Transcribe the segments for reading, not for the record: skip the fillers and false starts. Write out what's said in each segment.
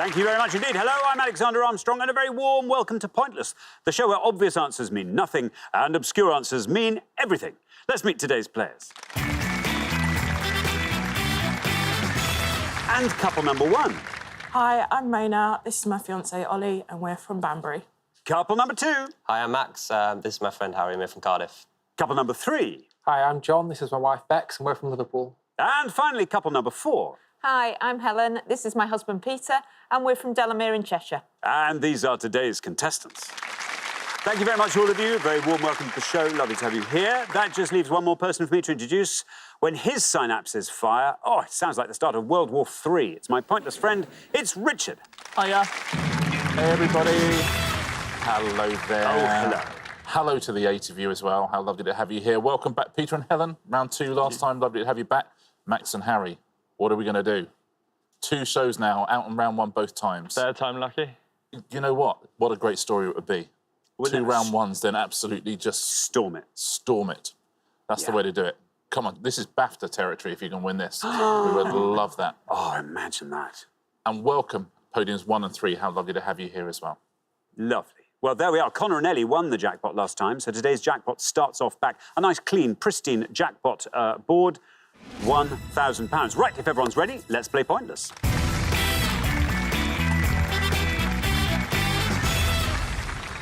Thank you very much indeed. Hello, I'm Alexander Armstrong, and a very warm welcome to Pointless, the show where obvious answers mean nothing and obscure answers mean everything. Let's meet today's players. And couple number one. Hi, I'm Mona. This is my fiancé, Ollie, and we're from Banbury. Couple number two. Hi, I'm Max. This is my friend Harry, and we're from Cardiff. Couple number three. Hi, I'm John. This is my wife, Bex, and we're from Liverpool. And finally, couple number four. Hi, I'm Helen. This is my husband, Peter, and we're from Delamere in Cheshire. And these are today's contestants. Thank you very much, all of you. Very warm welcome to the show. Lovely to have you here. That just leaves one more person for me to introduce. When his synapses fire, oh, it sounds like the start of World War III. It's my pointless friend. It's Richard. Hiya. Hey, everybody. Hello there. Oh, hello. Hello to the eight of you as well. How lovely to have you here. Welcome back, Peter and Helen. Round two last time. Lovely to have you back. Max and Harry, what are we going to do? 2 shows now, out in round one both times. Third time lucky. You know what? What a great story it would be. Wouldn't 2 round ones, then absolutely just storm it. Storm it. That's the Yeah. way to do it. Come on, this is BAFTA territory if you can win this. We would love that. Oh, imagine that. And welcome, podiums 1 and 3. How lovely to have you here as well. Lovely. Well, there we are. Connor and Ellie won the jackpot last time, so today's jackpot starts off back. A nice, clean, pristine jackpot board. £1,000. Right, if everyone's ready, let's play Pointless.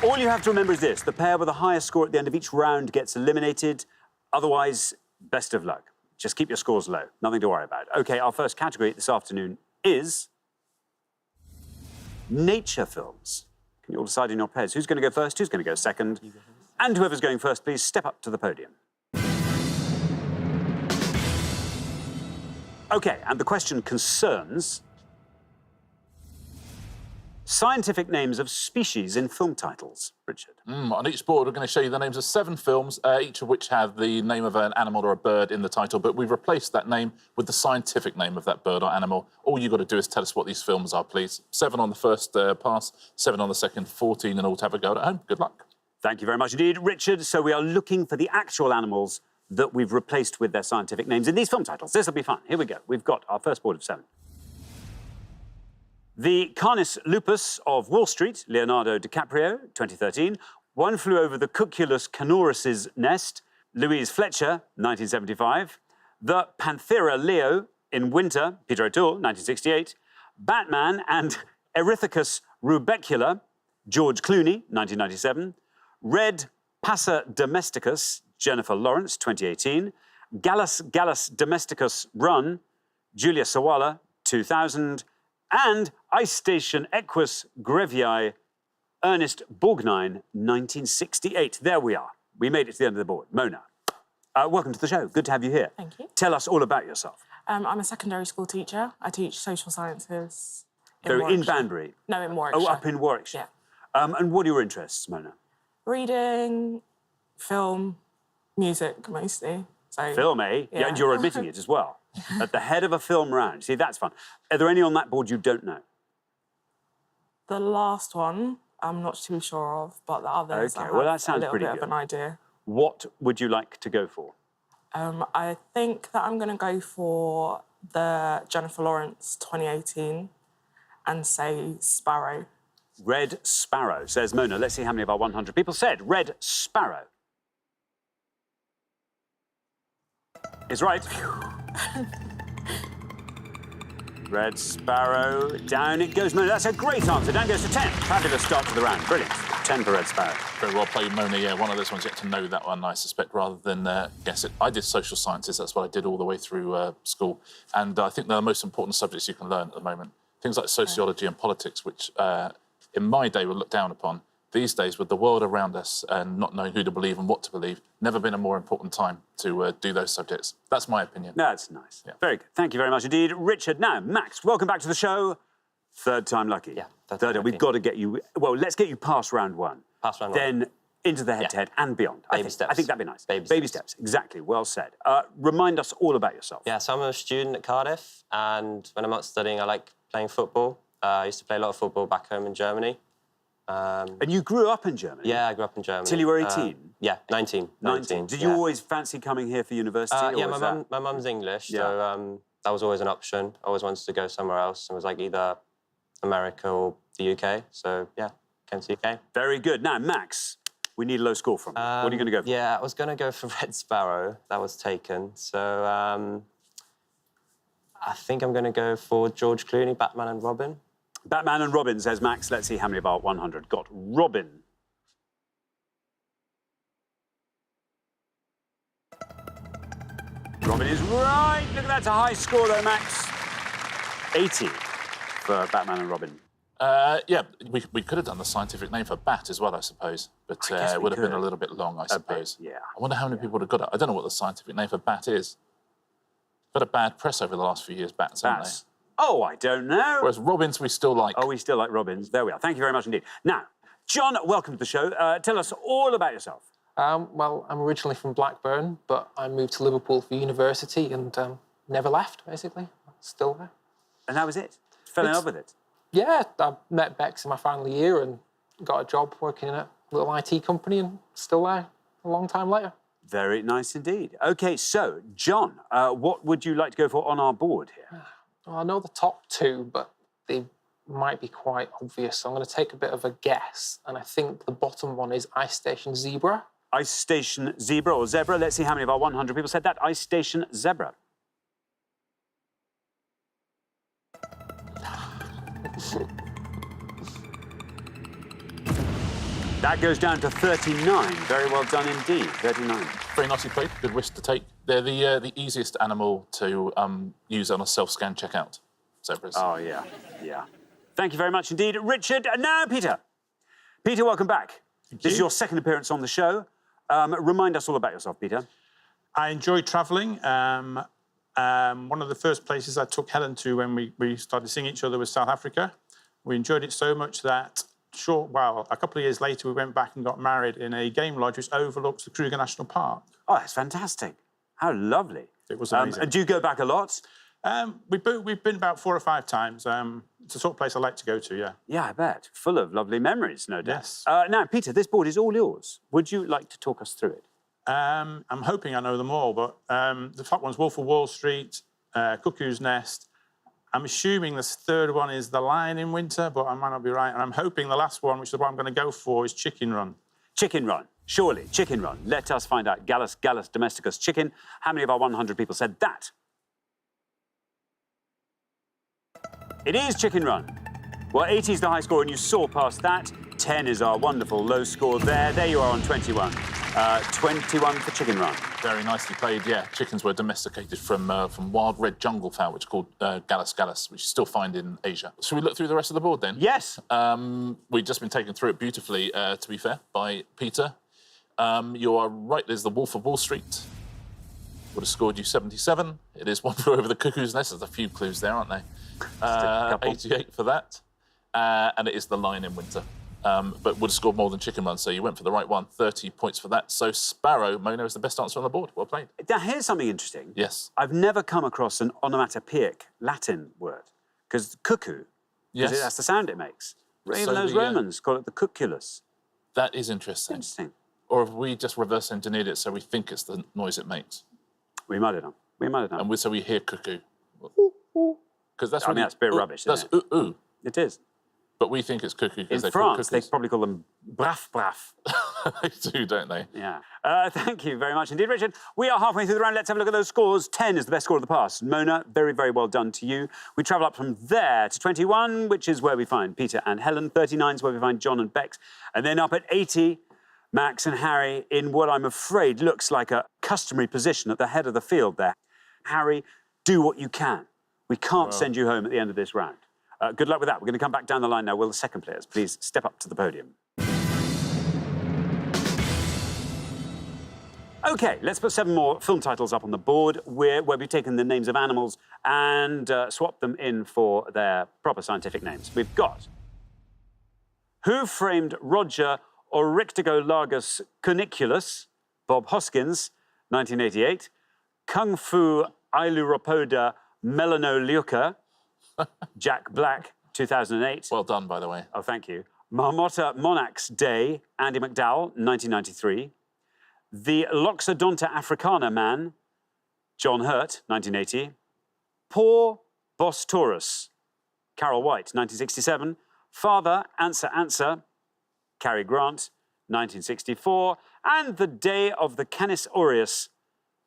All you have to remember is this. The pair with the highest score at the end of each round gets eliminated. Otherwise, best of luck. Just keep your scores low. Nothing to worry about. OK, our first category this afternoon is nature films. Can you all decide in your pairs who's going to go first, who's going to go second? And whoever's going first, please step up to the podium. OK, and the question concerns scientific names of species in film titles. Richard. On each board, we're going to show you the names of 7 films, each of which have the name of an animal or a bird in the title, but we've replaced that name with the scientific name of that bird or animal. All you've got to do is tell us what these films are, please. 7 on the first pass, 7 on the second, 14 in all to have a go at home. Good luck. Thank you very much indeed, Richard. So we are looking for the actual animals that we've replaced with their scientific names in these film titles. This will be fun. Here we go. We've got our first board of 7. The Canis lupus of Wall Street, Leonardo DiCaprio, 2013. One Flew Over the Cuculus Canorus's Nest, Louise Fletcher, 1975. The Panthera Leo in Winter, Peter O'Toole, 1968. Batman and Erythacus rubecula, George Clooney, 1997. Red Passa Domesticus, Jennifer Lawrence, 2018. Gallus Domesticus Run, Julia Sawalha, 2000. And Ice Station Equus Grevii, Ernest Borgnine, 1968. There we are. We made it to the end of the board. Mona, welcome to the show. Good to have you here. Thank you. Tell us all about yourself. I'm a secondary school teacher. I teach social sciences in So in Warwickshire. Banbury? No, in Warwickshire. Oh, up in Warwickshire. Yeah. And what are your interests, Mona? Reading, film, music, mostly. So, Film, eh? Yeah. And you're admitting it as well. At the head of a film round. See, that's fun. Are there any on that board you don't know? The last one, I'm not too sure of, but the others, OK, I well, have that sounds a little pretty bit good. of an idea. What would you like to go for? I think that I'm going to go for the Jennifer Lawrence 2018 and say Sparrow. Red Sparrow, says Mona. Let's see how many of our 100 people said Red Sparrow. Is right. Red Sparrow. Down it goes, Mona. That's a great answer. Down goes to 10. Fabulous start to the round. Brilliant. 10 for Red Sparrow. Very well played, Mona. Yeah, one of those ones you have to know that one, I suspect, rather than guess it. I did social sciences. That's what I did all the way through school. And I think they're the most important subjects you can learn at the moment. Things like sociology and politics, which in my day were looked down upon. These days, with the world around us and not knowing who to believe and what to believe, never been a more important time to do those subjects. That's my opinion. That's nice. Yeah. Very good. Thank you very much indeed. Richard, now, Max, welcome back to the show. Third time lucky. Yeah, third Third time We've lucky. got to get you... Well, let's get you past round 1. Past round 1. Then into the head-to-head and beyond. Baby steps. I think that'd be nice. Baby steps. Exactly. Well said. Remind us all about yourself. Yeah, so I'm a student at Cardiff, and when I'm not studying, I like playing football. I used to play a lot of football back home in Germany. And you grew up in Germany? Yeah, I grew up in Germany. Till you were 18? Yeah, 19. 19. Did you always fancy coming here for university? Yeah, or was that... my mum's English, Yeah. so that was always an option. I always wanted to go somewhere else, and it was like either America or the UK. So yeah, came to the UK. Very good. Now, Max, we need a low score from you. What are you going to go for? Yeah, I was going to go for Red Sparrow. That was taken. So I think I'm going to go for George Clooney, Batman and Robin. Batman and Robin, says Max. Let's see how many of our 100 got Robin. Robin is right. Look at that. It's a high score, though, Max. 80 for Batman and Robin. Yeah, we could have done the scientific name for bat as well, I suppose. But guess it we would have been could. a little bit long, I suppose. yeah. I wonder how many people would have got it. I don't know what the scientific name for bat is. Got a bad press over the last few years, bats, haven't Bats. Oh, I don't know. they? Whereas robins we still like. Oh, we still like Robins. There we are. Thank you very much indeed. Now, John, welcome to the show. Tell us all about yourself. Well, I'm originally from Blackburn, but I moved to Liverpool for university and never left, basically. Still there. And that was it. Fell in It's- love with it. Yeah, I met Bex in my final year and got a job working in a little IT company and still there a long time later. Very nice indeed. OK, so, John, what would you like to go for on our board here? Well, I know the top two, but they might be quite obvious, so I'm going to take a bit of a guess. And I think the bottom one is Ice Station Zebra. Ice Station Zebra or Zebra. Let's see how many of our 100 people said that. Ice Station Zebra. That goes down to 39. Very well done indeed. 39. Very nicely played. Good risk to take. They're the easiest animal to use on a self-scan checkout. Zebras. Oh, yeah, yeah. Thank you very much indeed, Richard. And now, Peter. Peter, welcome back. This is your second appearance on the show. Remind us all about yourself, Peter. I enjoy travelling. One of the first places I took Helen to when we started seeing each other was South Africa. We enjoyed it so much that a couple of years later, we went back and got married in a game lodge which overlooks the Kruger National Park. Oh, that's fantastic. How lovely. It was amazing. And do you go back a lot? We've been about 4 or 5 times. It's the sort of place I like to go to, yeah. Yeah, I bet. Full of lovely memories, no doubt. Yes. Now, Peter, this board is all yours. Would you like to talk us through it? I'm hoping I know them all, but the top one's Wolf of Wall Street, Cuckoo's Nest. I'm assuming the third one is The Lion in Winter, but I might not be right. And I'm hoping the last one, which is what I'm going to go for, is Chicken Run. Chicken Run. Surely, Chicken Run. Let us find out. Gallus Domesticus Chicken. How many of our 100 people said that? It is Chicken Run. Well, 80 is the high score, and you saw past that. 10 is our wonderful low score there. There you are on 21. 21 for Chicken Run. Very nicely played, yeah. Chickens were domesticated from wild red jungle fowl, which is called Gallus, which you still find in Asia. Should we look through the rest of the board then? Yes. We've just been taken through it beautifully, to be fair, by Peter. You are right, there's the Wolf of Wall Street. Would have scored you 77. It is One Flew Over the Cuckoo's Nest. There's a few clues there, aren't they? couple. 88 for that. And it is The Lion in Winter. But would have scored more than Chicken Run, so you went for the right one. 30 points for that. So Sparrow, Mona, is the best answer on the board. Well played. Now, here's something interesting. Yes. I've never come across an onomatopoeic Latin word, because cuckoo, Yes. that's the sound it makes. Even So those the, Romans call it the cuculus. That is interesting. Interesting. Or have we just reverse engineered it so we think it's the noise it makes? We might have done. We might have done. And so we hear cuckoo. Because that's I mean, really- that's a bit rubbish, That's isn't ooh. It is. But we think it's cuckoo In because they call France, they cuckoos. probably call them braf. They do, don't they? Yeah. Thank you very much indeed, Richard. We are halfway through the round. Let's have a look at those scores. 10 is the best score of the past. Mona, very, very well done to you. We travel up from there to 21, which is where we find Peter and Helen. 39 is where we find John and Bex. And then up at 80, Max and Harry in what I'm afraid looks like a customary position at the head of the field there. Harry, do what you can. We can't send you home at the end of this round. Good luck with that. We're going to come back down the line now. Will the second players please step up to the podium? OK, let's put 7 more film titles up on the board where we've taken the names of animals and swapped them in for their proper scientific names. We've got Who Framed Roger Oryctolagus Cuniculus? Bob Hoskins, 1988. Kung Fu Ailuropoda melanoleuca, Jack Black, 2008. Well done, by the way. Oh, thank you. Marmotta Monax Day, Andy McDowell, 1993. The Loxodonta africana man, John Hurt, 1980. Poor Boss Taurus, Carol White, 1967. Father, Answer, Cary Grant, 1964. And The Day of the Canis Aureus,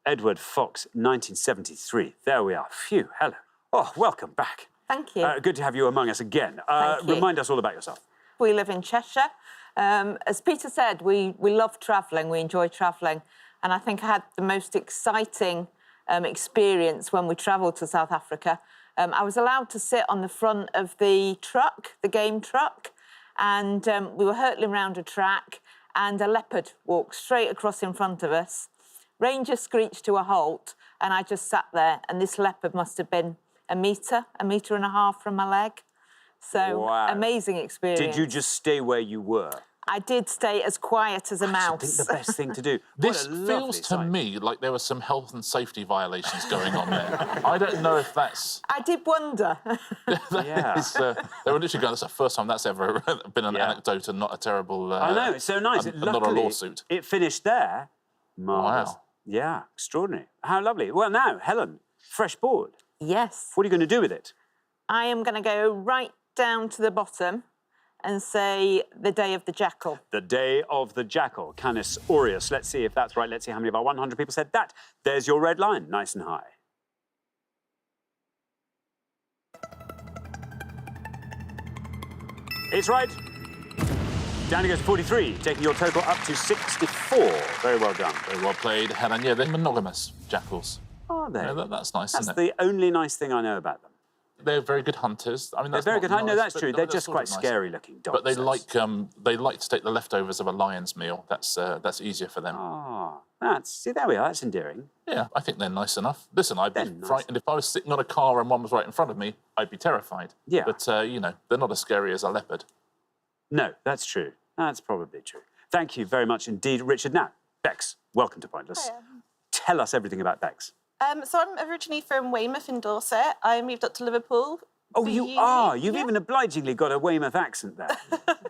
Edward Fox, 1973. There we are. Phew, hello. Oh, welcome back. Thank you. Good to have you among us again. Thank you. Remind us all about yourself. We live in Cheshire. As Peter said, we love travelling, we enjoy travelling. And I think I had the most exciting experience when we travelled to South Africa. I was allowed to sit on the front of the truck, the game truck, and we were hurtling around a track, and a leopard walked straight across in front of us. Ranger screeched to a halt, and I just sat there, and this leopard must have been a metre and a half from my leg. So, Wow. amazing experience. Did you just stay where you were? I did stay as quiet as a I mouse. think the best thing to do. This What a lovely feels to sight. me like there were some health and safety violations going on there. I don't know if that's... I did wonder. Yeah. they were literally going, that's the first time that's ever been an Yeah. anecdote and not a terrible... I know, it's so nice. and not a Luckily, lawsuit. It finished there. Marvellous. Wow. Yeah, extraordinary. How lovely. Well, now, Helen, fresh board. Yes. What are you going to do with it? I am going to go right down to the bottom and say The Day of the Jackal. The Day of the Jackal, Canis Aureus. Let's see if that's right. Let's see how many of our 100 people said that. There's your red line, nice and high. It's right. Down it goes to 43, taking your total up to 64. Very well done. Very well played, Helen. Yeah, they're monogamous jackals. Are they? Yeah, that's nice, That's isn't it? the only nice thing I know about them. They're very good hunters. I mean, They're that's very not good. I know nice, that's but true. no, They're that's just sort quite of nice. scary-looking dogs. But they like to take the leftovers of a lion's meal. That's easier for them. Ah, see, there we are. That's endearing. Yeah, I think they're nice enough. Listen, I'd be They're nice. frightened if I was sitting on a car and one was right in front of me. I'd be terrified. Yeah. But you know, they're not as scary as a leopard. No, that's true. That's probably true. Thank you very much indeed, Richard. Now, Bex, welcome to Pointless. Hiya. Tell us everything about Bex. So I'm originally from Weymouth in Dorset. I moved up to Liverpool. Oh, for you uni. are. You've Yeah. even obligingly got a Weymouth accent there.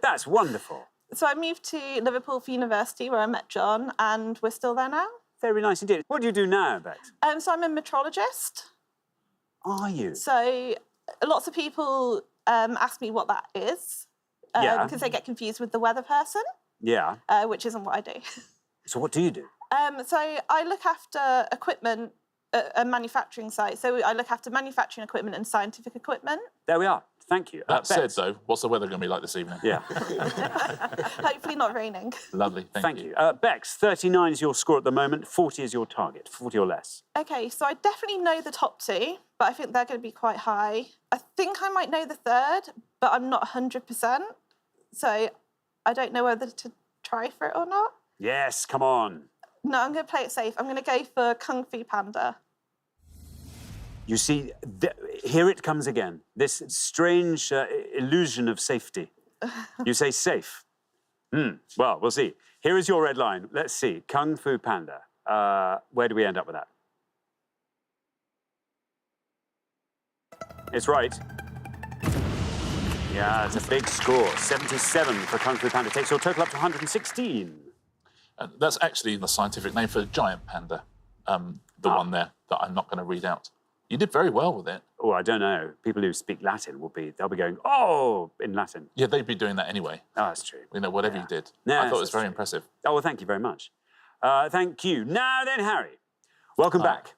That's wonderful. So I moved to Liverpool for university where I met John, and we're still there now. Very nice indeed. What do you do now, Bex? So I'm a metrologist. Are you? So lots of people ask me what that is Yeah. because they get confused with the weather person, Yeah. which isn't what I do. So what do you do? So I look after equipment at a manufacturing site. So I look after manufacturing equipment and scientific equipment. There we are. Thank you. That said, Bex. though, what's the weather going to be like this evening? Yeah. Hopefully not raining. Lovely. Thank you. Bex, 39 is your score at the moment. 40 is your target. 40 or less. Okay, so I definitely know the top two, but I think they're going to be quite high. I think I might know the third, but I'm not 100%. So I don't know whether to try for it or not. Yes, come on. No, I'm going to play it safe. I'm going to go for Kung Fu Panda. You see, here it comes again. This strange illusion of safety. You say safe. Well, we'll see. Here is your red line. Let's see. Kung Fu Panda. Where do we end up with that? It's right. Yeah, it's a big score. 77 for Kung Fu Panda. Takes your total up to 116. That's actually the scientific name for a giant panda. The one there that I'm not going to read out. You did very well with it. Oh, I don't know. People who speak Latin they'll be going, oh, in Latin. Yeah, they'd be doing that anyway. Oh, that's true. You know, whatever you did. No, I thought it was that's very true. impressive. Oh, well, thank you very much. Thank you. Now then, Harry, welcome back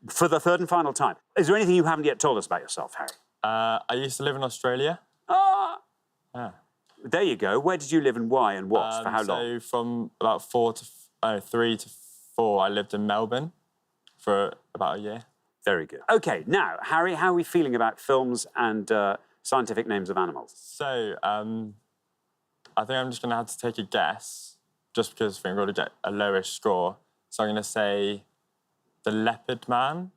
for the third and final time. Is there anything you haven't yet told us about yourself, Harry? I used to live in Australia. Ah, Yeah. there you go. Where did you live and why and what? For how long? So from about 3 to 4, I lived in Melbourne for about a year. Very good. Okay, now, Harry, how are we feeling about films and scientific names of animals? So I think I'm just going to have to take a guess, just because I think we're going to get a lowish score. So I'm going to say The Leopard Man.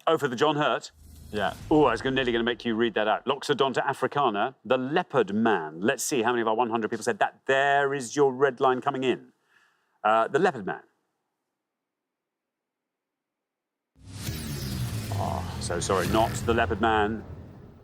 Oh, for the John Hurt? Yeah. Oh, I was nearly going to make you read that out. Loxodonta africana, the leopard man. Let's see how many of our 100 people said that. There is your red line coming in. The leopard man. Oh, so sorry, not the leopard man.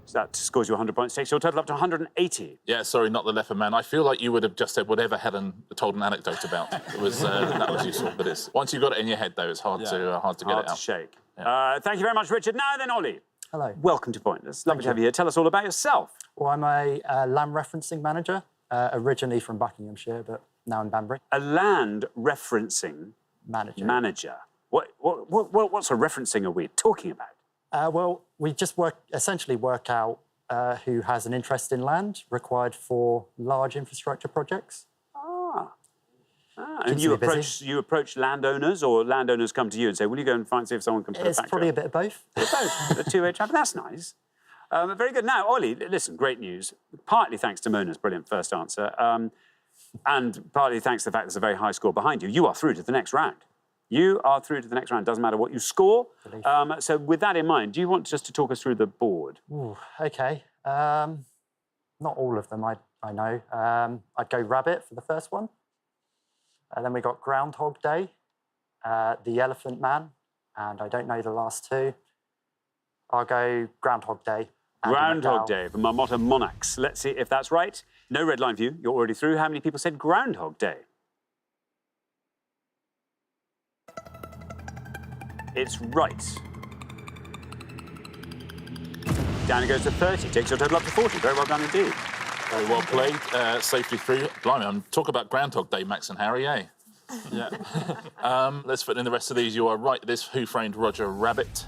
So that scores you 100 points, takes your total up to 180. Yeah, sorry, not the leopard man. I feel like you would have just said whatever Helen told an anecdote about. It was that was useful, but it's once you got it in your head, though, it's hard to get Hard it to out. shake. Thank you very much, Richard. Now then, Ollie. Hello. Welcome to Pointless. Lovely to have you here. Tell us all about yourself. Well, I'm a land referencing manager, originally from Buckinghamshire, but now in Banbury. A land referencing Manager. What sort of referencing are we talking about? Well, we just essentially work out who has an interest in land required for large infrastructure projects. And you approach landowners, or landowners come to you and say, will you go and see if someone can put a It's factory probably a up? bit of both. Both. A two-way traffic. That's nice. Very good. Now, Ollie, listen, great news. Partly thanks to Mona's brilliant first answer, and partly thanks to the fact there's a very high score behind you. You are through to the next round. You are through to the next round. Doesn't matter what you score. So with that in mind, do you want just to talk us through the board? Ooh, OK. Not all of them, I know. I'd go rabbit for the first one. Then we got Groundhog Day, The Elephant Man, and I don't know the last two. I'll go Groundhog Day. Groundhog Day from Marmotta Monarchs. Let's see if that's right. No red line for you. You're already through. How many people said Groundhog Day? It's right. Down it goes to 30. Takes your total up to 40. Very well done indeed. Very well played. Safely through. Blimey, talk about Groundhog Day, Max and Harry, eh? Yeah. Let's put in the rest of these. You are right. This Who Framed Roger Rabbit,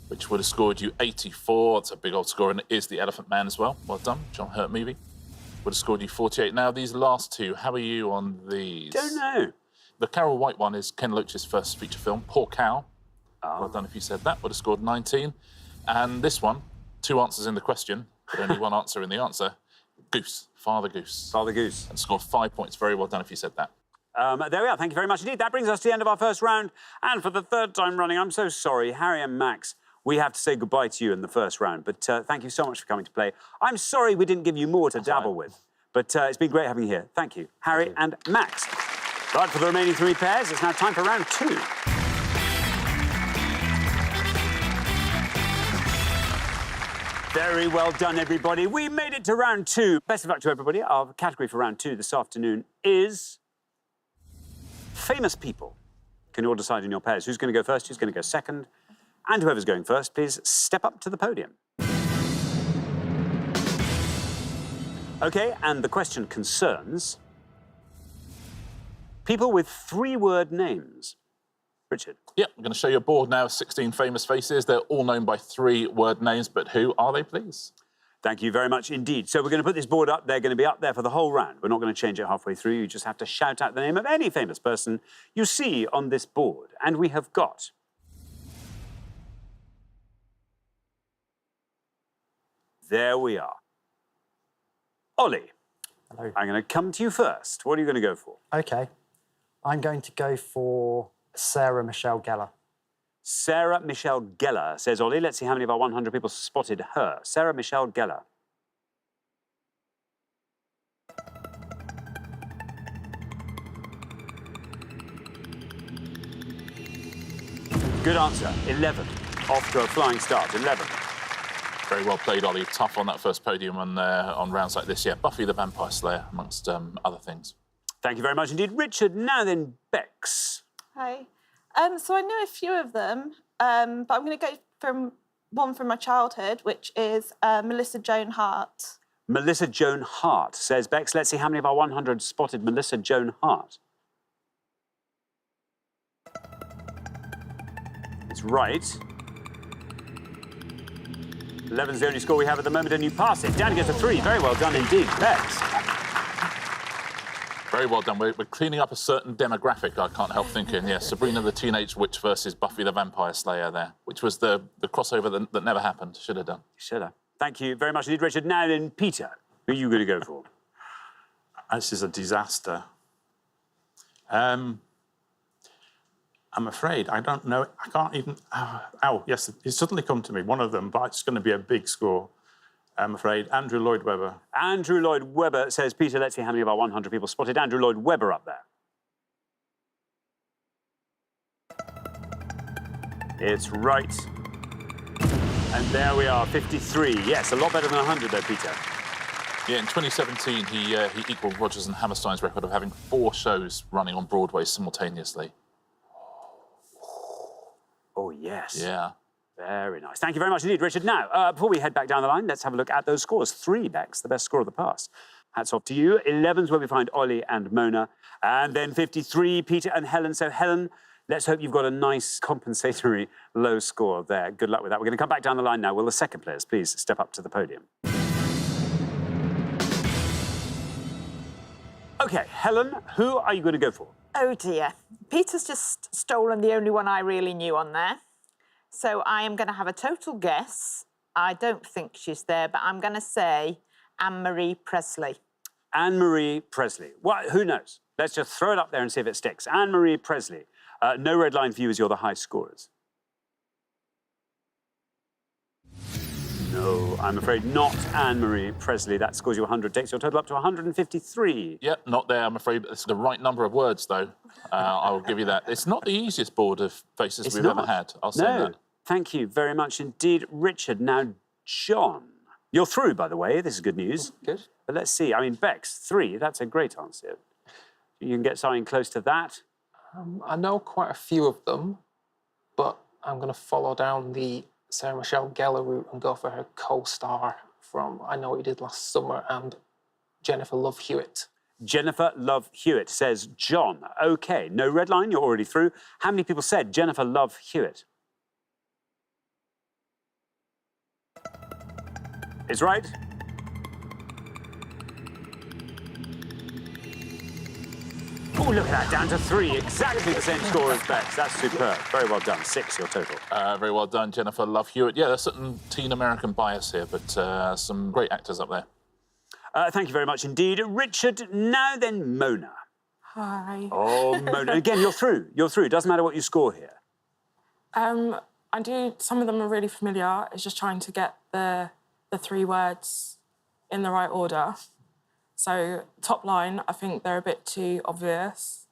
which would have scored you 84. It's a big old score, and it is The Elephant Man as well. Well done. John Hurt movie. Would have scored you 48. Now, these last two, how are you on these? Don't know. The Carol White one is Ken Loach's first feature film, Poor Cow. Well done if you said that. Would have scored 19. And this one, two answers in the question, but only one answer in the answer. Goose, Father Goose. Father Goose. And scored 5 points. Very well done if you said that. There we are. Thank you very much indeed. That brings us to the end of our first round. And for the third time running, I'm so sorry, Harry and Max, we have to say goodbye to you in the first round. But thank you so much for coming to play. I'm sorry we didn't give you more to dabble with. But it's been great having you here. Thank you, Harry and Max. Right, for the remaining three pairs, it's now time for round two. Very well done, everybody. We made it to round two. Best of luck to everybody. Our category for round two this afternoon is famous people. Can you all decide in your pairs who's going to go first, who's going to go second? And whoever's going first, please step up to the podium. OK, and the question concerns people with three-word names. Richard. Yep, I'm going to show you a board now of 16 famous faces. They're all known by three-word names, but who are they, please? Thank you very much indeed. So we're going to put this board up. They're going to be up there for the whole round. We're not going to change it halfway through. You just have to shout out the name of any famous person you see on this board. And we have got... There we are. Ollie. Hello. I'm going to come to you first. What are you going to go for? OK. I'm going to go for Sarah Michelle Gellar. Sarah Michelle Gellar, says Ollie. Let's see how many of our 100 people spotted her. Sarah Michelle Gellar. Good answer. 11. Off to a flying start. 11. Very well played, Ollie. Tough on that first podium on rounds like this. Yeah, Buffy the Vampire Slayer, amongst other things. Thank you very much indeed. Richard, now then, Bex. Hi. So I know a few of them, but I'm going to go from one from my childhood, which is Melissa Joan Hart. Melissa Joan Hart, says Bex. Let's see how many of our 100 spotted Melissa Joan Hart. It's right. 11's the only score we have at the moment, and you pass it. Down gets a 3. Very well done indeed, Bex. Very well done. We're cleaning up a certain demographic, I can't help thinking. Yeah, Sabrina the Teenage Witch versus Buffy the Vampire Slayer there, which was the crossover that never happened. Should have done. Should have. Thank you very much indeed, Richard. Now then, Peter, who are you going to go for? This is a disaster. I'm afraid I don't know. I can't even... Oh, yes, it's suddenly come to me. One of them, but it's going to be a big score. I'm afraid. Andrew Lloyd Webber. Andrew Lloyd Webber, says Peter. Let's see how many of our 100 people spotted Andrew Lloyd Webber up there. It's right. And there we are, 53. Yes, a lot better than 100 there, Peter. Yeah, in 2017, he equalled Rodgers and Hammerstein's record of having 4 shows running on Broadway simultaneously. Oh, yes. Yeah. Very nice. Thank you very much indeed, Richard. Now, before we head back down the line, let's have a look at those scores. 3, Bex, the best score of the past. Hats off to you. 11's where we find Ollie and Mona. And then 53, Peter and Helen. So, Helen, let's hope you've got a nice compensatory low score there. Good luck with that. We're going to come back down the line now. Will the second players please step up to the podium? OK, Helen, who are you going to go for? Oh dear. Peter's just stolen the only one I really knew on there. So I am going to have a total guess. I don't think she's there, but I'm going to say Anne-Marie Presley. Anne-Marie Presley. Well, who knows? Let's just throw it up there and see if it sticks. Anne-Marie Presley. No red line for you as you're the high scorers. No, I'm afraid not Anne-Marie Presley. That scores you 100, takes your total up to 153. Yep, not there, I'm afraid. It's the right number of words, though. I will give you that. It's not the easiest board of faces we've ever had. I'll say that. Thank you very much indeed, Richard. Now, John. You're through, by the way. This is good news. Good. But let's see. I mean, Bex, 3. That's a great answer. You can get something close to that. I know quite a few of them, but I'm going to follow down the Sarah Michelle Gellar route and go for her co-star from I Know What You Did Last Summer and Jennifer Love Hewitt. Jennifer Love Hewitt says John. OK, no red line, you're already through. How many people said Jennifer Love Hewitt? It's right. Oh, look at that, down to 3. Exactly the same score as Bex. That's superb. Very well done. 6, your total. Very well done, Jennifer Love Hewitt. Yeah, there's certain teen American bias here, but some great actors up there. Thank you very much indeed. Richard, now then Mona. Hi. Oh, Mona. Again, you're through. You're through. Doesn't matter what you score here. I do, some of them are really familiar. It's just trying to get the 3 words in the right order. So, top line, I think they're a bit too obvious.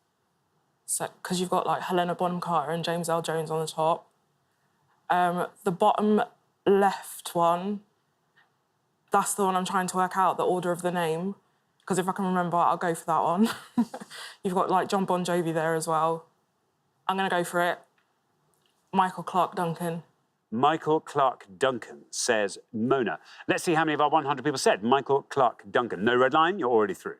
So, because you've got like Helena Bonham Carter and James L. Jones on the top. The bottom left one, that's the one I'm trying to work out, the order of the name. Because if I can remember, I'll go for that one. You've got like John Bon Jovi there as well. I'm going to go for it. Michael Clarke Duncan. Michael Clarke Duncan says Mona. Let's see how many of our 100 people said Michael Clarke Duncan. No red line, you're already through.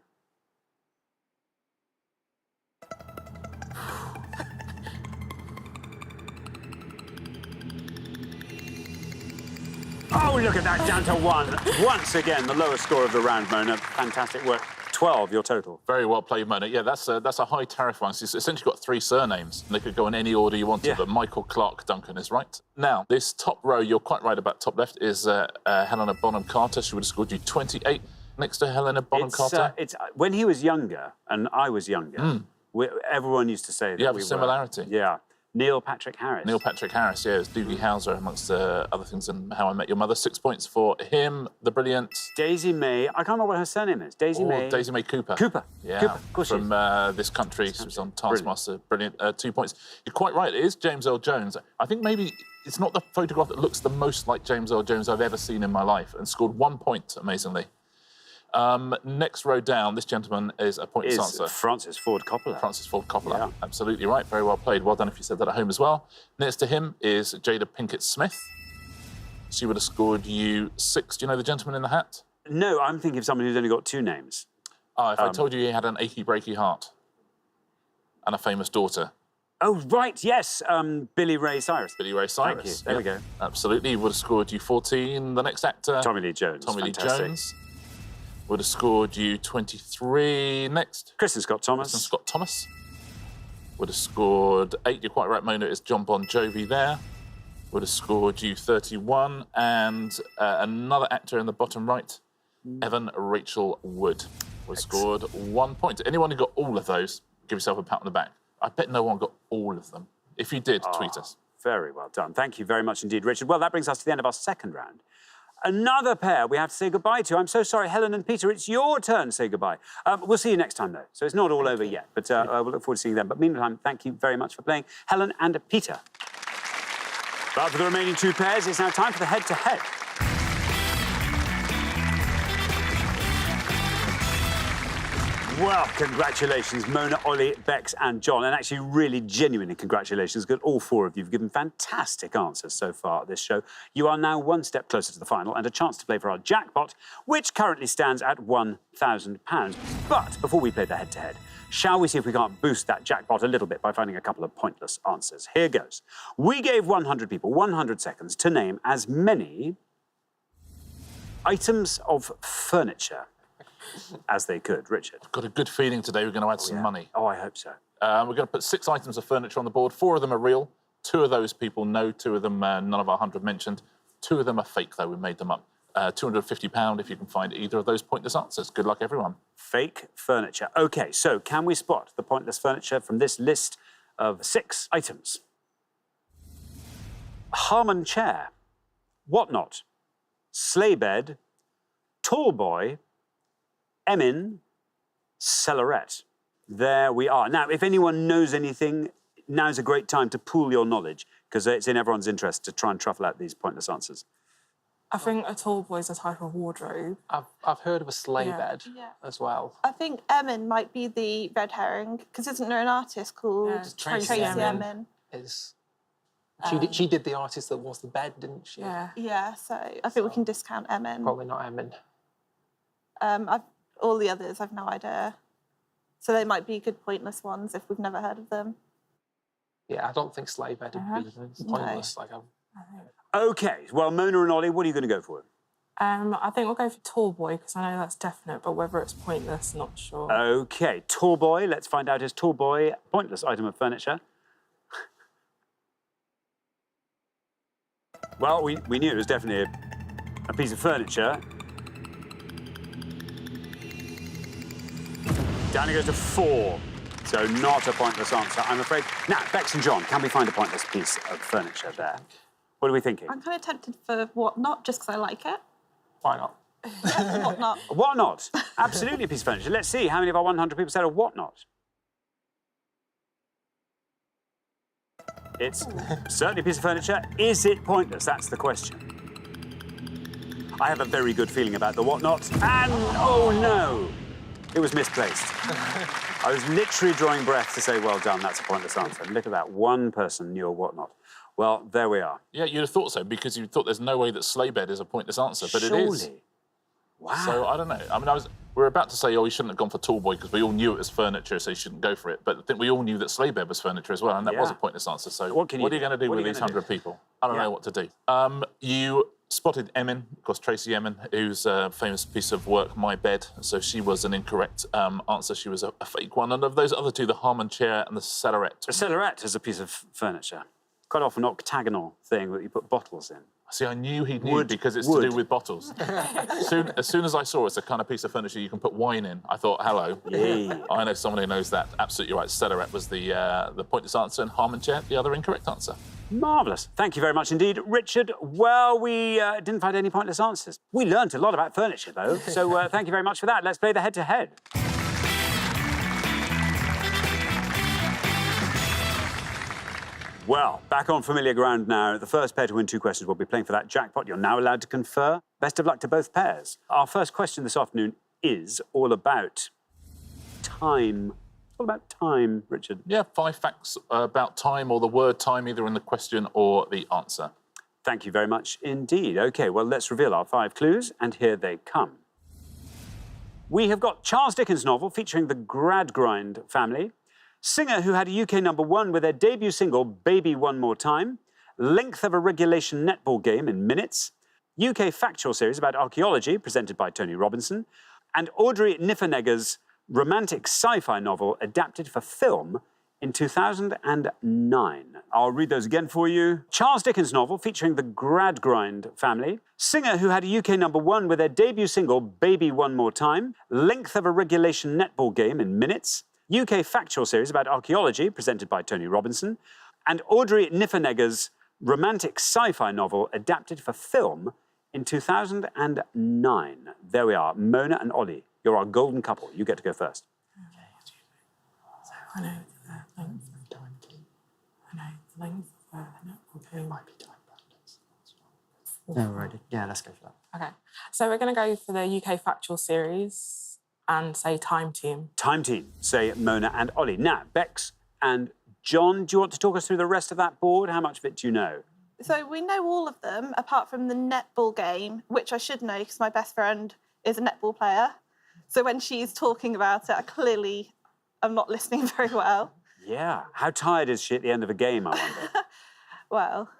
Oh, look at that, down to 1. Once again, the lowest score of the round, Mona. Fantastic work. 12, your total. Very well played, Mona. Yeah, that's a high tariff one. So it's essentially got 3 surnames, and they could go in any order you wanted, but Michael Clarke Duncan is right. Now, this top row, you're quite right about top left, is Helena Bonham Carter. She would have scored you 28 next to Helena Bonham Carter. When he was younger and I was younger, everyone used to say that you have a similarity. Yeah. Neil Patrick Harris. Neil Patrick Harris, yeah, it was Doogie Howser, amongst other things, in How I Met Your Mother. 6 points for him, the brilliant... Daisy May. I can't remember what her surname is. Daisy May Cooper. Cooper. Yeah, Cooper. Of course from This Country. She was on Taskmaster. Brilliant. 2 points. You're quite right, it is James Earl Jones. I think maybe it's not the photograph that looks the most like James Earl Jones I've ever seen in my life, and scored 1 point, amazingly. Next row down, this gentleman is a pointless answer. Francis Ford Coppola. Francis Ford Coppola, absolutely right. Very well played. Well done if you said that at home as well. Next to him is Jada Pinkett Smith. She would have scored you 6. Do you know the gentleman in the hat? No, I'm thinking of someone who's only got 2 names. Oh, if I told you he had an achy, breaky heart and a famous daughter. Oh, right, yes, Billy Ray Cyrus. Billy Ray Cyrus. Thank you. There we go. Absolutely. He would have scored you 14. The next actor... Tommy Lee Jones. Tommy Lee Jones. Would have scored you 23. Next. Kristen Scott Thomas. Kristen Scott Thomas. Would have scored 8. You're quite right, Mona. It's John Bon Jovi there. Would have scored you 31. And another actor in the bottom right, Evan Rachel Wood, was scored 1 point. Anyone who got all of those, give yourself a pat on the back. I bet no one got all of them. If you did, tweet us. Very well done. Thank you very much indeed, Richard. Well, that brings us to the end of our second round. Another pair we have to say goodbye to. I'm so sorry, Helen and Peter, it's your turn to say goodbye. We'll see you next time, though. So it's not all over yet, but we'll look forward to seeing them. But meantime, thank you very much for playing, Helen and Peter. But for the remaining 2 pairs, it's now time for the head-to-head. Well, congratulations, Mona, Ollie, Bex and John. And actually, really genuinely congratulations, because all four of you have given fantastic answers so far at this show. You are now one step closer to the final and a chance to play for our jackpot, which currently stands at £1,000. But before we play the head-to-head, shall we see if we can't boost that jackpot a little bit by finding a couple of pointless answers? Here goes. We gave 100 people 100 seconds to name as many items of furniture as they could. Richard. Got a good feeling today we're going to add some money. Oh, I hope so. We're going to put 6 items of furniture on the board. 4 of them are real. 2 of those people know. 2 of them, none of our 100 mentioned. 2 of them are fake, though. We made them up. £250 if you can find either of those pointless answers. Good luck, everyone. Fake furniture. OK, so can we spot the pointless furniture from this list of 6 items? Harman chair, whatnot, sleigh bed, tall boy, Emin, cellaret. There we are. Now, if anyone knows anything, now's a great time to pool your knowledge, because it's in everyone's interest to try and truffle out these pointless answers. I think a tall boy is a type of wardrobe. I've heard of a sleigh Yeah. bed Yeah. as well. I think Emin might be the red herring, because isn't there an artist called Yeah, Tracy Tracy Emin. Emin? Is she did the artist that was the bed, didn't she? Yeah. Yeah, so I think we can discount Emin. Probably not Emin. All the others, I've no idea. So they might be good pointless ones if we've never heard of them. Yeah, I don't think sleigh bed would be pointless. Like OK, well, Mona and Ollie, what are you going to go for? I think we'll go for tall boy, because I know that's definite, but whether it's pointless, not sure. OK, tall boy. Let's find out, is tall boy a pointless item of furniture? Well, we knew it was definitely a piece of furniture. Down it goes to 4. So not a pointless answer, I'm afraid. Now, Bex and John, can we find a pointless piece of furniture there? What are we thinking? I'm kind of tempted for whatnot, just because I like it. why not? Whatnot. Whatnot. Absolutely a piece of furniture. Let's see how many of our 100 people said a whatnot. It's certainly a piece of furniture. Is it pointless? That's the question. I have a very good feeling about the whatnot. And, oh no, it was misplaced. I was literally drawing breath to say, well done, that's a pointless answer. And look at that, one person knew a whatnot. Well, there we are. Yeah, you'd have thought so, because you thought there's no way that sleigh bed is a pointless answer, but it is. Surely. Wow. So, I don't know. I mean, we were about to say, oh, you shouldn't have gone for tall boy, because we all knew it was furniture, so you shouldn't go for it. But I think we all knew that sleigh bed was furniture as well, and that was a pointless answer. So What are you going to do with these 100 people? I don't know what to do. You spotted Emin, of course, Tracy Emin, who's a famous piece of work, My Bed. So she was an incorrect answer. She was a fake one. And of those other 2, the Harman chair and the cellaret. A cellaret is a piece of furniture. Quite often an octagonal thing that you put bottles in. See, I knew he'd knew Wood. because it's Wood. to do with bottles. As soon as I saw it's the kind of piece of furniture you can put wine in, I thought, hello. Yeah. I know someone who knows that. Absolutely right. Cellaret was the pointless answer, and Harman chair, the other incorrect answer. Marvellous. Thank you very much indeed. Richard, well, we didn't find any pointless answers. We learnt a lot about furniture, though, so thank you very much for that. Let's play the head-to-head. Well, back on familiar ground now. The first pair to win 2 questions will be playing for that jackpot. You're now allowed to confer. Best of luck to both pairs. Our first question this afternoon is all about time. It's all about time, Richard. Yeah, 5 facts about time, or the word time, either in the question or the answer. Thank you very much indeed. OK, well, let's reveal our 5 clues, and here they come. We have got Charles Dickens' novel featuring the Gradgrind family, singer who had a UK #1 with their debut single, Baby One More Time, length of a regulation netball game in minutes, UK factual series about archaeology presented by Tony Robinson, and Audrey Niffenegger's romantic sci-fi novel adapted for film in 2009. I'll read those again for you. Charles Dickens' novel featuring the Gradgrind family, singer who had a UK #1 with their debut single, Baby One More Time, length of a regulation netball game in minutes, UK factual series about archaeology presented by Tony Robinson, and Audrey Niffenegger's romantic sci-fi novel adapted for film in 2009. There we are. Mona and Ollie, you're our golden couple. You get to go first. So I know the length of time. I know the length of netball game. Might be time practice. No, ready. Yeah, let's go for that. Okay, so we're going to go for the UK factual series. and say time team. Time team, say Mona and Ollie. Now, Bex and John, do you want to talk us through the rest of that board? How much of it do you know? So we know all of them, apart from the netball game, which I should know because my best friend is a netball player. So when she's talking about it, I'm not listening very well. Yeah. How tired is she at the end of a game, I wonder? Well,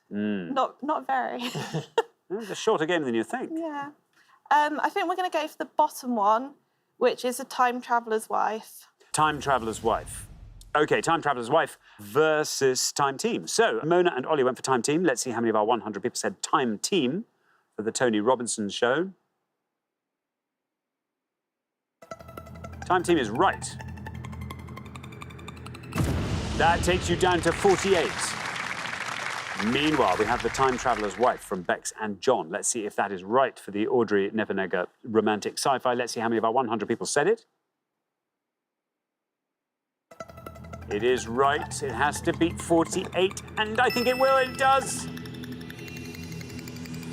not very. It's a shorter game than you think. Yeah. I think we're going to go for the bottom one, which is a time traveller's wife. Time Traveller's Wife. OK, Time Traveller's Wife versus Time Team. So, Mona and Ollie went for Time Team. Let's see how many of our 100 people said Time Team for the Tony Robinson show. Time Team is right. That takes you down to 48. Meanwhile, we have the Time Traveller's Wife from Bex and John. Let's see if that is right for the Audrey Nevenegger romantic sci-fi. Let's see how many of our 100 people said it. It is right. It has to beat 48, and I think it will. It does.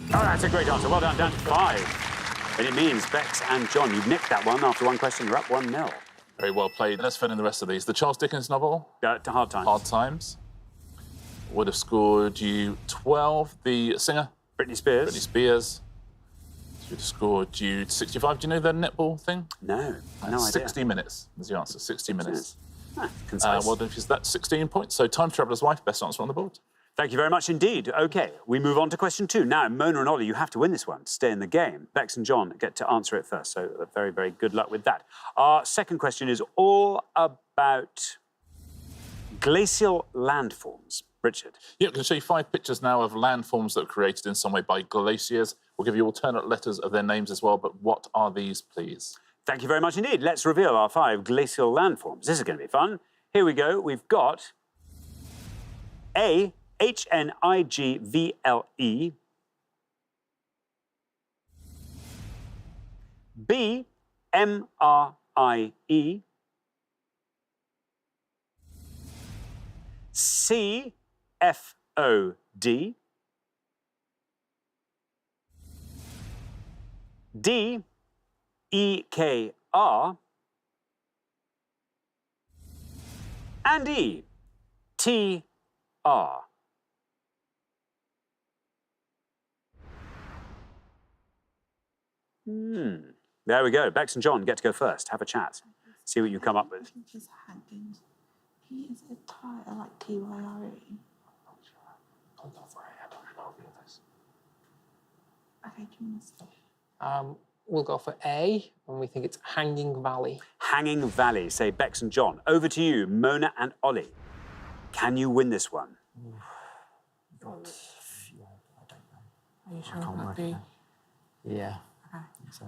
Oh, that's a great answer. Well done, down to 5. And it means Bex and John, you've nicked that one. After one question, you're up 1-0. Very well played. Let's fill in the rest of these. The Charles Dickens novel, To Hard Times. Hard Times, would have scored you 12. The singer, Britney Spears. Britney Spears, would have scored you 65. Do you know the netball thing? No, no idea. 60 minutes is the answer. 60 minutes. Concise. Well done, that's 16 points. So Time Traveller's Wife, best answer on the board. Thank you very much indeed. OK, we move on to question 2. Now, Mona and Ollie, you have to win this one to stay in the game. Bex and John get to answer it first, so very, very good luck with that. Our second question is all about glacial landforms. Richard. Yeah, I'm going to show you 5 pictures now of landforms that were created in some way by glaciers. We'll give you alternate letters of their names as well, but what are these, please? Thank you very much indeed. Let's reveal our 5 glacial landforms. This is going to be fun. Here we go. We've got A, HNIGVLE. B, MRIE. C, FOD. D, EKR. And E, TR. There we go. Bex and John get to go first. Have a chat. See what you come up with. He's hanging. He is a tire like TYRE. Okay, do you want to say? We'll go for A, and we think it's Hanging Valley. Hanging Valley, say Bex and John. Over to you, Mona and Ollie. Can you win this one? God, yeah, I don't know. Are you sure I can't about work B? it out. Yeah. Okay. So,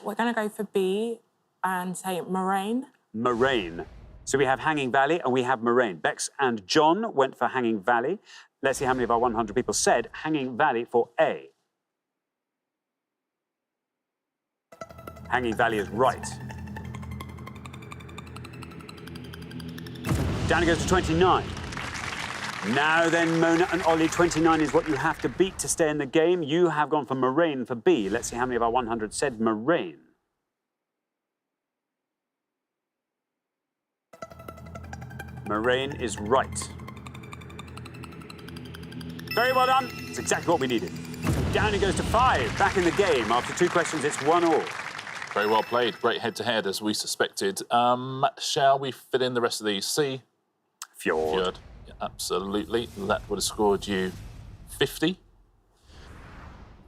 We're going to go for B and say moraine. Moraine. So we have Hanging Valley and we have Moraine. Bex and John went for Hanging Valley. Let's see how many of our 100 people said Hanging Valley for A. Hanging Valley is right. Down it goes to 29. Now then, Mona and Ollie, 29 is what you have to beat to stay in the game. You have gone for Moraine for B. Let's see how many of our 100 said Moraine. Moraine is right. Very well done. It's exactly what we needed. Down it goes to 5. Back in the game. After 2 questions, it's 1-1. Very well played. Great head-to-head, as we suspected. Shall we fill in the rest of these? C? Fjord. Yeah, absolutely. That would have scored you 50.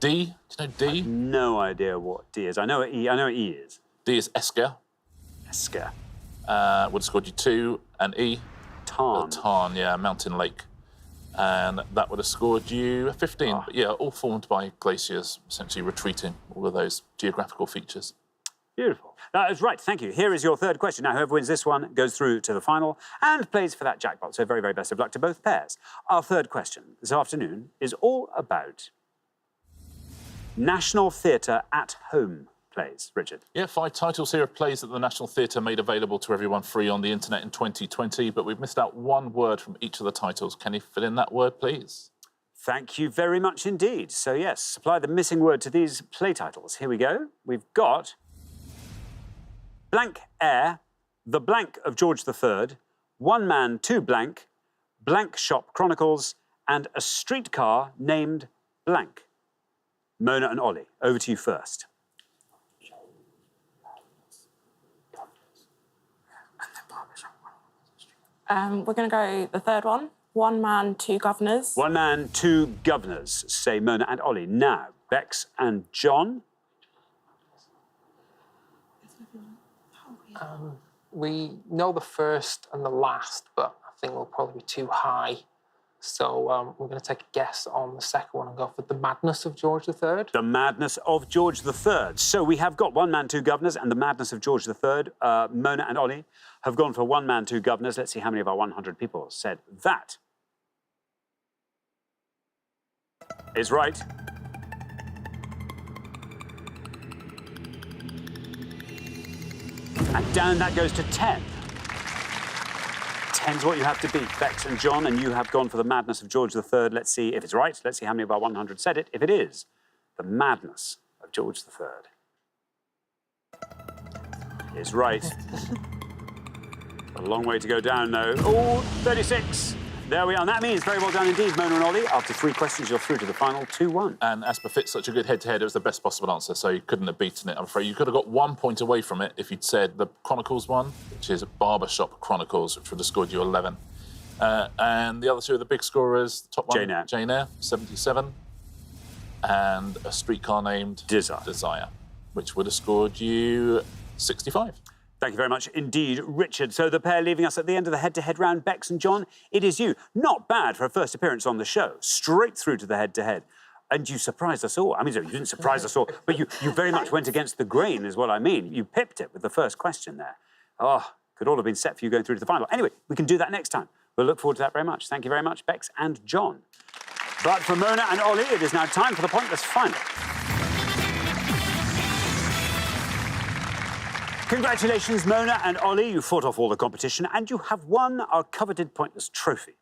D? Do you know D? No idea what D is. I know what E. I know what E is. D is Esker. Esker. Would have scored you 2. And E? Tarn. Tarn, yeah, Mountain Lake. And that would have scored you 15. But yeah, all formed by glaciers, essentially retreating all of those geographical features. Beautiful. That is right, thank you. Here is your third question. Now, whoever wins this one goes through to the final and plays for that jackpot. So very, very best of luck to both pairs. Our third question this afternoon is all about National Theatre at Home plays. Richard. Yeah, 5 titles here of plays that the National Theatre made available to everyone free on the internet in 2020, but we've missed out one word from each of the titles. Can you fill in that word, please? Thank you very much indeed. So yes, supply the missing word to these play titles. Here we go. We've got blank heir, the blank of George III, One Man, Two Blank, Blank Shop Chronicles, and A Streetcar Named Blank. Mona and Ollie, over to you first. We're going to go the third one. One Man, Two Governors. One Man, Two Governors, say Mona and Ollie. Now, Bex and John. We know the first and the last, but I think we'll probably be too high. So we're going to take a guess on the second one and go for The Madness of George III. The Madness of George III. So we have got One Man, Two Governors and The Madness of George III. Mona and Ollie have gone for One Man, Two Governors. Let's see how many of our 100 people said that. Is right. And down that goes to 10. 10's what you have to beat, Bex and John, and you have gone for The Madness of George III. Let's see if it's right. Let's see how many of our 100 said it. If it is, The Madness of George III is right. A long way to go down, though. Oh, 36. There we are. And that means very well done indeed, Mona and Ollie. After 3 questions, you're through to the final 2-1. And as befits such a good head-to-head, it was the best possible answer, so you couldn't have beaten it, I'm afraid. You could have got 1 point away from it if you'd said the Chronicles one, which is Barbershop Chronicles, which would have scored you 11. And the other two are the big scorers. The top one, Jane Eyre, 77. And A Streetcar Named Desire, which would have scored you 65. Thank you very much indeed, Richard. So the pair leaving us at the end of the head-to-head round, Bex and John, it is you. Not bad for a first appearance on the show. Straight through to the head-to-head. And you surprised us all. I mean, you didn't surprise us all, but you very much went against the grain, is what I mean. You pipped it with the first question there. Oh, could all have been set for you going through to the final. Anyway, we can do that next time. We'll look forward to that very much. Thank you very much, Bex and John. But for Mona and Ollie, it is now time for the Pointless Final. Congratulations, Mona and Ollie. You fought off all the competition and you have won our coveted Pointless trophy.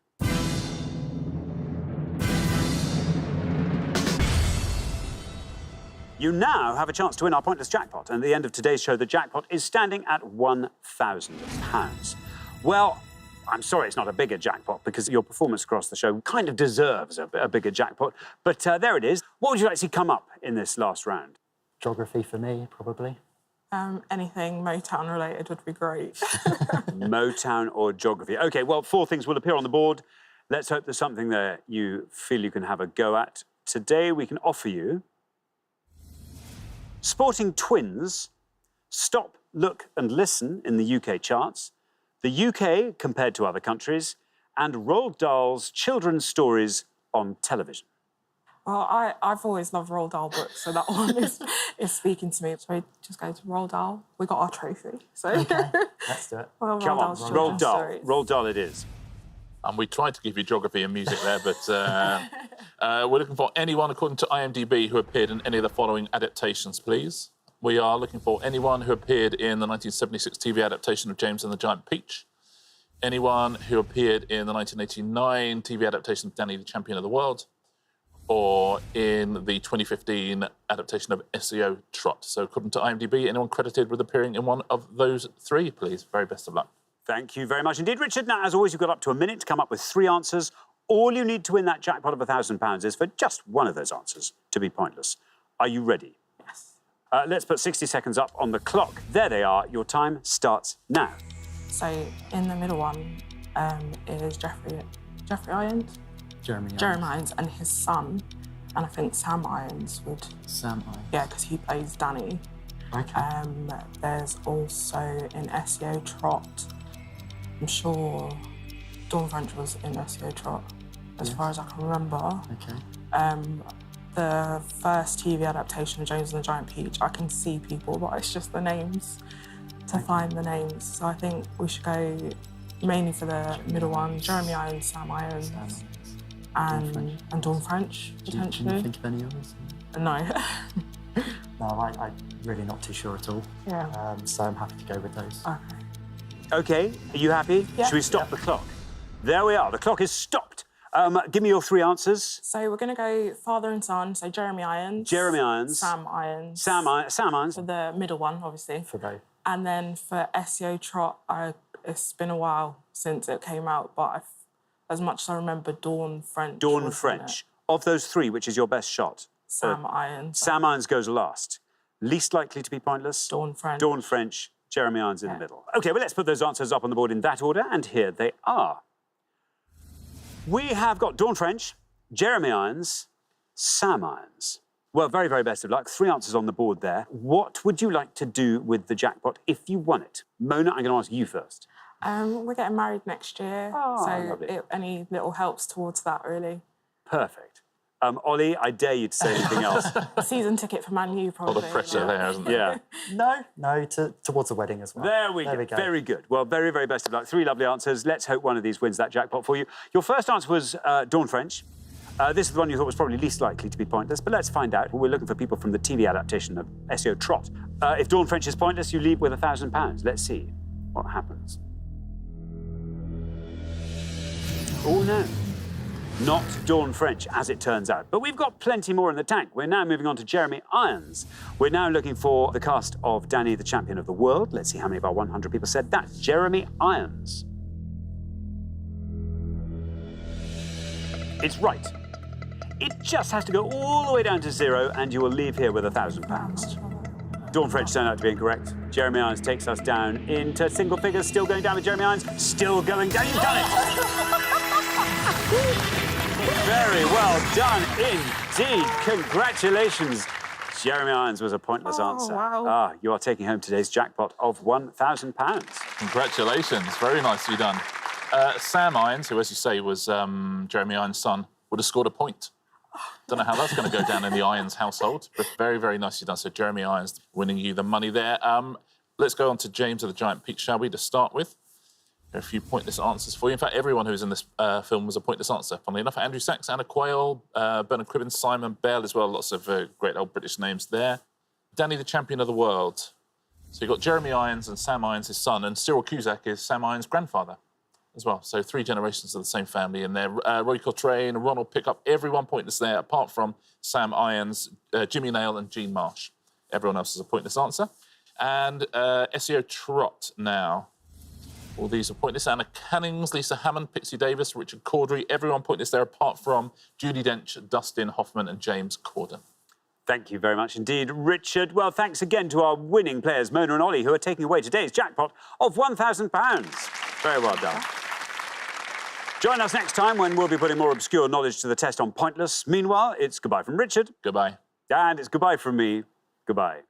You now have a chance to win our Pointless jackpot, and at the end of today's show, the jackpot is standing at £1,000. Well, I'm sorry it's not a bigger jackpot, because your performance across the show kind of deserves a bigger jackpot, but there it is. What would you like to see come up in this last round? Geography for me, probably. Anything Motown related would be great. Motown or geography. OK, well, 4 things will appear on the board. Let's hope there's something there you feel you can have a go at. Today, we can offer you Sporting Twins, Stop, Look and Listen in the UK charts, the UK compared to other countries, and Roald Dahl's children's stories on television. Well, I've always loved Roald Dahl books, so that one is speaking to me. So we just go to Roald Dahl. We got our trophy. So OK, let's do it. Well, Come on, Roald Dahl. Roald Dahl it is. And we tried to give you geography and music there, but we're looking for anyone, according to IMDb, who appeared in any of the following adaptations, please. We are looking for anyone who appeared in the 1976 TV adaptation of James and the Giant Peach, anyone who appeared in the 1989 TV adaptation of Danny the Champion of the World, or in the 2015 adaptation of SEO Trot. So according to IMDb, anyone credited with appearing in one of those 3, please. Very best of luck. Thank you very much indeed, Richard. Now, as always, you've got up to a minute to come up with 3 answers. All you need to win that jackpot of £1,000 is for just one of those answers to be pointless. Are you ready? Yes. Let's put 60 seconds up on the clock. There they are. Your time starts now. So in the middle one is Jeffrey Irons? Jeremy Irons and his son. And I think Sam Irons would... Sam Irons. Yeah, because he plays Danny. OK. There's also in SEO Trot, I'm sure Dawn French was in SEO Trot, as far as I can remember. OK. The first TV adaptation of James and the Giant Peach, I can see people, but it's just the names, to find the names. So I think we should go mainly for the middle one, Jeremy Irons, Sam Irons, and Dawn French, potentially. Can you think of any others? No. No, I'm really not too sure at all. Yeah. So I'm happy to go with those. Okay. OK, are you happy? Yeah. Should we stop the clock? There we are. The clock is stopped. Give me your 3 answers. So we're going to go father and son, so Jeremy Irons. Jeremy Irons. Sam Irons. Sam Irons. For the middle one, obviously. For both. And then for SEO Trot, it's been a while since it came out, but as much as I remember, Dawn French. Dawn was in French. it. Of those three, which is your best shot? Sam Irons. Sam Irons goes last. Least likely to be pointless? Dawn French. Dawn French, Jeremy Irons in the middle. OK, well, let's put those answers up on the board in that order, and here they are. We have got Dawn French, Jeremy Irons, Sam Irons. Well, very, very best of luck. 3 answers on the board there. What would you like to do with the jackpot if you won it? Mona, I'm going to ask you first. We're getting married next year, Oh, so lovely. any little helps towards that, really. Perfect. Ollie, I dare you to say anything else. Season ticket for Man U, A lot probably. of pressure there, isn't there? Yeah. No, towards the wedding as well. There we go. Very good. Well, very, very best of luck. 3 lovely answers. Let's hope one of these wins that jackpot for you. Your first answer was Dawn French. This is the one you thought was probably least likely to be pointless, but let's find out. We're looking for people from the TV adaptation of SEO Trot. If Dawn French is pointless, you leave with £1,000. Let's see what happens. Oh, no. Not Dawn French, as it turns out. But we've got plenty more in the tank. We're now moving on to Jeremy Irons. We're now looking for the cast of Danny, the Champion of the World. Let's see how many of our 100 people said that. Jeremy Irons. It's right. It just has to go all the way down to 0, and you will leave here with £1,000. Dawn French turned out to be incorrect. Jeremy Irons takes us down into single figures. Still going down with Jeremy Irons. Still going down. You've done it! Very well done indeed. Congratulations. Jeremy Irons was a pointless answer. Wow. You are taking home today's jackpot of £1,000. Congratulations. Very nicely done. Sam Irons, who, as you say, was Jeremy Irons' son, would have scored a point. Don't know how that's going to go down in the Irons household, but very, very nicely done. So Jeremy Irons winning you the money there. Let's go on to James of the Giant Peach, shall we, to start with? There are a few pointless answers for you. In fact, everyone who's in this film was a pointless answer. Funnily enough, Andrew Sachs, Anna Quayle, Bernard Cribbins, Simon Bell as well. Lots of great old British names there. Danny, the Champion of the World. So you've got Jeremy Irons and Sam Irons, his son, and Cyril Cusack is Sam Irons' grandfather as well. So 3 generations of the same family in there. Roy Coltrane, Ronald Pickup, everyone pointless there, apart from Sam Irons, Jimmy Nail and Gene Marsh. Everyone else is a pointless answer. And SEO Trot now. All these are pointless. Anna Cannings, Lisa Hammond, Pixie Davis, Richard Caudry, everyone pointless there, apart from Judi Dench, Dustin Hoffman and James Corden. Thank you very much indeed, Richard. Well, thanks again to our winning players, Mona and Ollie, who are taking away today's jackpot of £1,000. Very well done. Join us next time when we'll be putting more obscure knowledge to the test on Pointless. Meanwhile, it's goodbye from Richard. Goodbye. And it's goodbye from me. Goodbye.